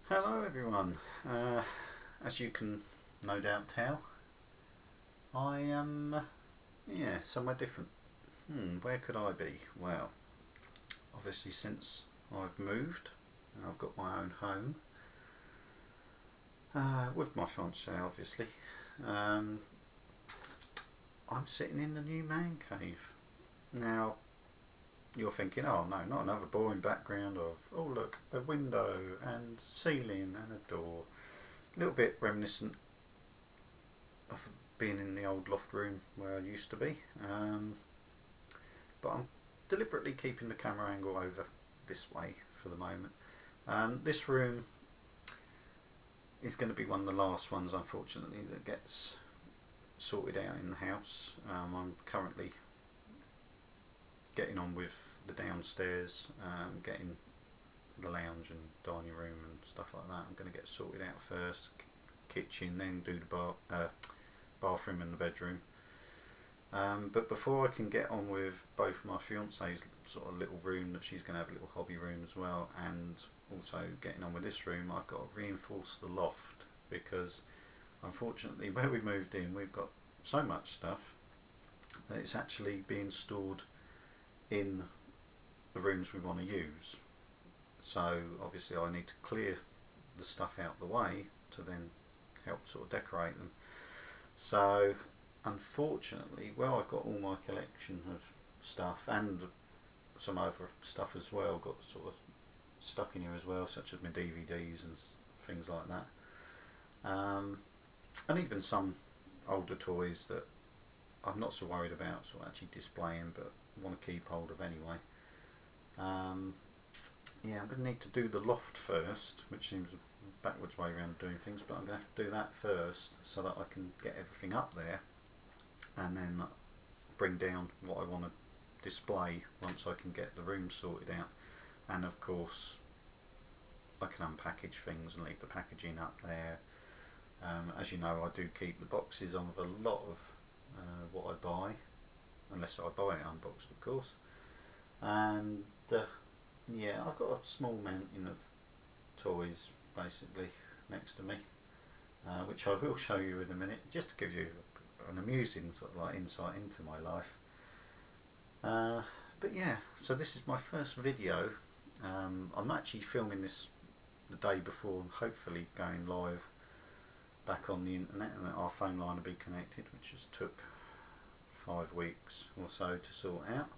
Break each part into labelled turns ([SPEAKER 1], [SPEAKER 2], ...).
[SPEAKER 1] Hello everyone. As you can no doubt tell, I am somewhere different. Where could I be? Well, obviously since I've moved and I've got my own home with my fiancée, obviously, um, I'm sitting in the new man cave. Now you're thinking, oh no, not another boring background of oh look, a window and ceiling and a door. A little bit reminiscent of being in the old loft room where I used to be, but I'm deliberately keeping the camera angle over this way for the moment. This room is going to be one of the last ones, unfortunately, that gets sorted out in the house. I'm currently getting on with the downstairs, getting the lounge and dining room and stuff like that. I'm going to get sorted out first, kitchen, then do the bathroom and the bedroom. But before I can get on with both my fiancee's sort of little room that she's going to have a little hobby room as well, and also getting on with this room, I've got to reinforce the loft because unfortunately where we moved in we've got so much stuff that it's actually being stored in the rooms we want to use. So obviously I need to clear the stuff out the way to then help sort of decorate them. So unfortunately, well, I've got all my collection of stuff and some other stuff as well, got sort of stuck in here as well, such as my DVDs and things like that, and even some older toys that I'm not so worried about sort of actually displaying, but want to keep hold of anyway. Yeah, I'm going to need to do the loft first, which seems a backwards way around doing things, but I'm going to have to do that first so that I can get everything up there and then bring down what I want to display once I can get the room sorted out. And of course I can unpackage things and leave the packaging up there. As you know, I do keep the boxes on with a lot of what I buy, unless I buy it unboxed of course. And yeah, I've got a small mountain of toys basically next to me, which I will show you in a minute, just to give you an amusing sort of like insight into my life. But yeah, so this is my first video. I'm actually filming this the day before, hopefully going live back on the internet, and our phone line will be connected, which just took 5 weeks or so to sort out.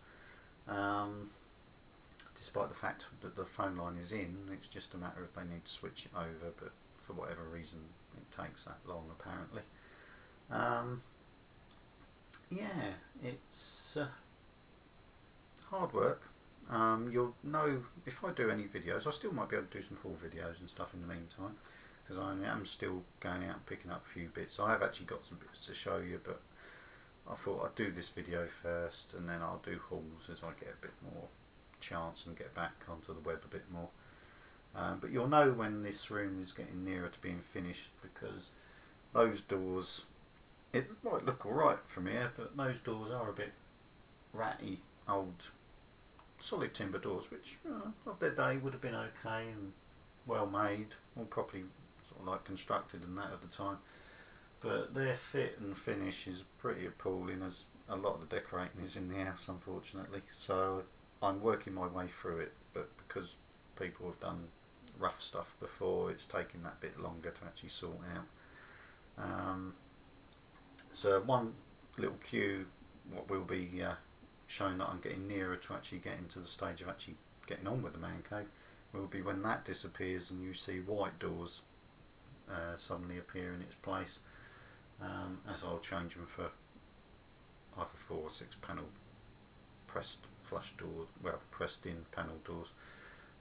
[SPEAKER 1] Despite the fact that the phone line is in, it's just a matter of they need to switch it over, but for whatever reason it takes that long apparently. Yeah, it's hard work. You'll know if I do any videos. I still might be able to do some full videos and stuff in the meantime, because I am still going out and picking up a few bits. I have actually got some bits to show you, but I thought I'd do this video first and then I'll do hauls as I get a bit more chance and get back onto the web a bit more. But you'll know when this room is getting nearer to being finished, because those doors, it might look alright from here, but those doors are a bit ratty, old solid timber doors, which of their day would have been okay and well made, all properly sort of like constructed and that at the time, but their fit and finish is pretty appalling, as a lot of the decorating is in the house unfortunately. So I'm working my way through it, but because people have done rough stuff before, it's taking that bit longer to actually sort out. So one little cue, what will be showing that I'm getting nearer to actually getting to the stage of actually getting on with the man cave, will be when that disappears and you see white doors suddenly appear in its place, as I'll change them for either 4 or 6 panel pressed flush doors, well, pressed in panel doors.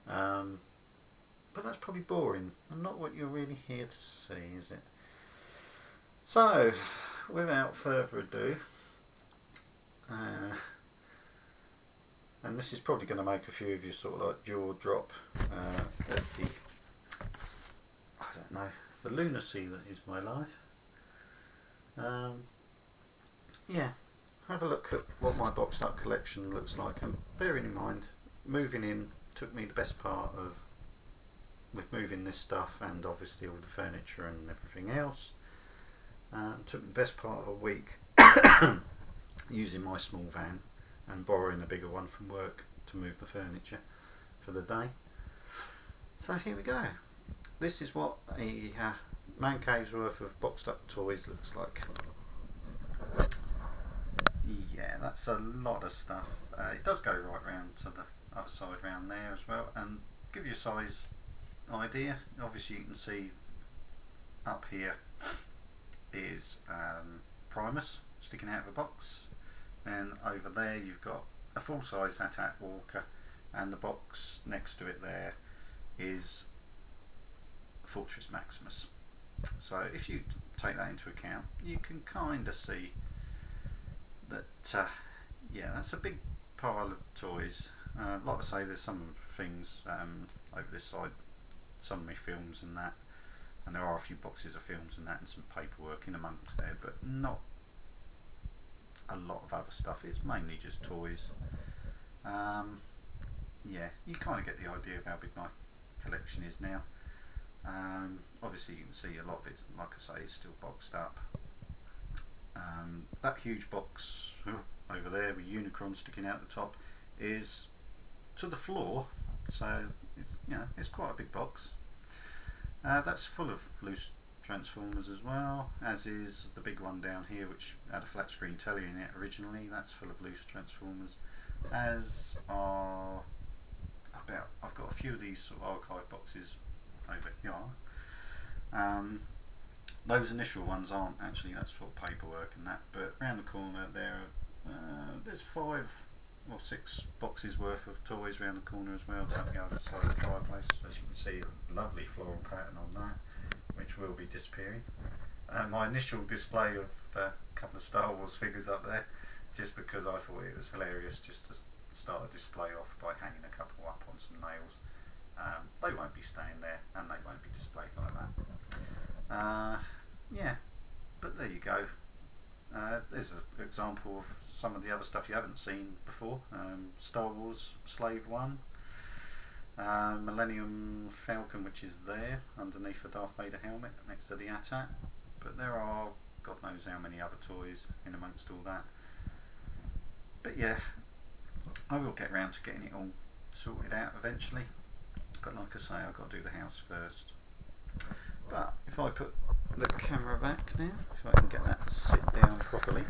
[SPEAKER 1] But that's probably boring and not what you're really here to see, is it? So without further ado, and this is probably going to make a few of you sort of like jaw drop at the, I don't know, the lunacy that is my life. Yeah, have a look at what my boxed up collection looks like, and bearing in mind moving in took me the best part of with moving this stuff and obviously all the furniture and everything else, took the best part of a week using my small van and borrowing a bigger one from work to move the furniture for the day. So here we go. This is what a man cave's worth of boxed up toys looks like. Yeah, that's a lot of stuff. It does go right round to the other side round there as well, and give you a size idea. Obviously you can see up here is Primus sticking out of the box, and over there you've got a full-size Hat Walker, and the box next to it there is Fortress Maximus. So if you take that into account, you can kind of see that yeah, that's a big pile of toys. Like I say, there's some things over this side, some of my films and that, and there are a few boxes of films and that and some paperwork in amongst there, but not a lot of other stuff. It's mainly just toys. Yeah, you kind of get the idea of how big my collection is now. Obviously you can see a lot of it, like I say, is still boxed up. That huge box over there with Unicron sticking out the top is to the floor, so it's, you know, it's quite a big box. That's full of loose Transformers as well, as is the big one down here which had a flat screen telly in it originally. That's full of loose Transformers, as are I've got a few of these sort of archive boxes over here. Those initial ones aren't actually, that's for paperwork and that, but around the corner there's 5 or 6 boxes worth of toys around the corner as well, to the other side of the fireplace. As you can see, a lovely floral pattern on that, which will be disappearing. My initial display of a couple of Star Wars figures up there, just because I thought it was hilarious just to start a display off by hanging a couple up on some nails. They won't be staying there, and they won't be displayed like that. Yeah, but there you go. There's an example of some of the other stuff you haven't seen before. Star Wars Slave 1, Millennium Falcon, which is there underneath the Darth Vader helmet next to the AT-AT, but there are God knows how many other toys in amongst all that. But yeah, I will get round to getting it all sorted out eventually, but like I say, I've got to do the house first. But if I put the camera back now, if I can get that to sit down properly,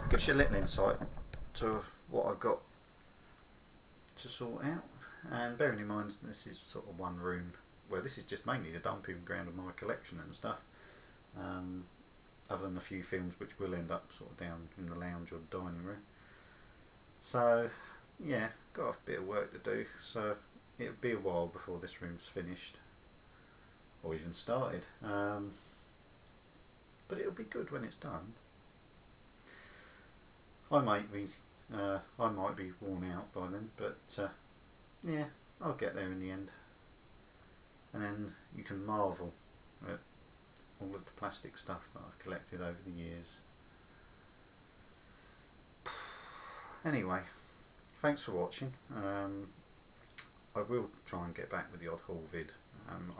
[SPEAKER 1] gives you a little insight to what I've got to sort out. And bearing in mind this is sort of one room where this is just mainly the dumping ground of my collection and stuff, other than a few films which will end up sort of down in the lounge or the dining room. So yeah, got a bit of work to do, so it'll be a while before this room's finished or even started, but it'll be good when it's done. I might be worn out by then, but yeah, I'll get there in the end, and then you can marvel at all of the plastic stuff that I've collected over the years. Anyway, thanks for watching. I will try and get back with the odd haul vid.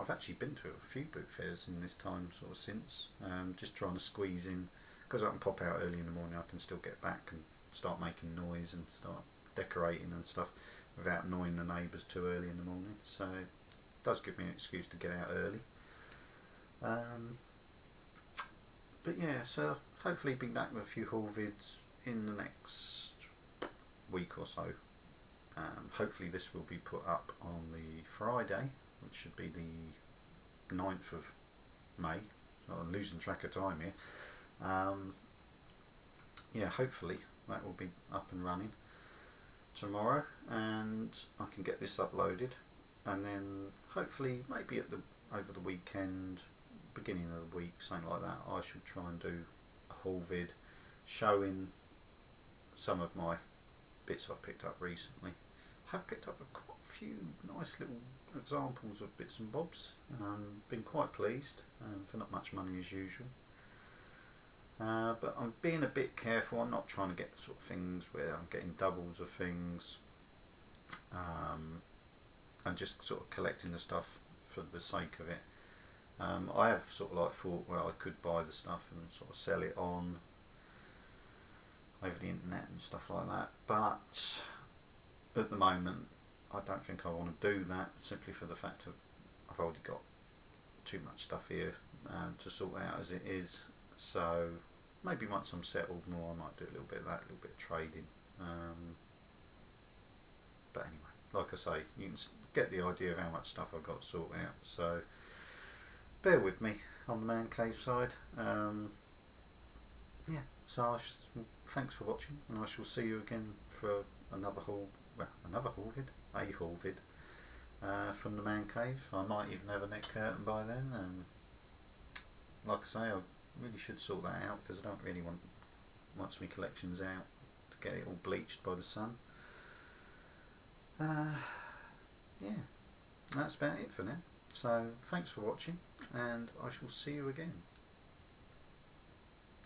[SPEAKER 1] I've actually been to a few book fairs in this time sort of since, just trying to squeeze in, because I can pop out early in the morning, I can still get back and start making noise and start decorating and stuff without annoying the neighbours too early in the morning, so it does give me an excuse to get out early. But yeah, so hopefully be back with a few haul vids in the next week or so. Hopefully this will be put up on the Friday, which should be the 9th of May. So I'm losing track of time here. Yeah, hopefully that will be up and running tomorrow, and I can get this uploaded, and then hopefully maybe over the weekend, beginning of the week, something like that, I should try and do a haul vid showing some of my bits I've picked up recently. I have picked up quite a few nice little examples of bits and bobs. Been quite pleased, for not much money as usual. But I'm being a bit careful. I'm not trying to get the sort of things where I'm getting doubles of things, and just sort of collecting the stuff for the sake of it. I have sort of like thought, well, I could buy the stuff and sort of sell it on over the internet and stuff like that, but at the moment I don't think I want to do that, simply for the fact of I've already got too much stuff here to sort out as it is. So maybe once I'm settled more, I might do a little bit of that, a little bit of trading. But anyway, like I say, you can get the idea of how much stuff I've got to sort out. So bear with me on the man cave side. Yeah, so thanks for watching, and I shall see you again for another haul vid from the man cave. I might even have a net curtain by then. Like I say, I really should sort that out, because I don't really want, once my collection's out, to get it all bleached by the sun. Yeah, that's about it for now. So thanks for watching, and I shall see you again.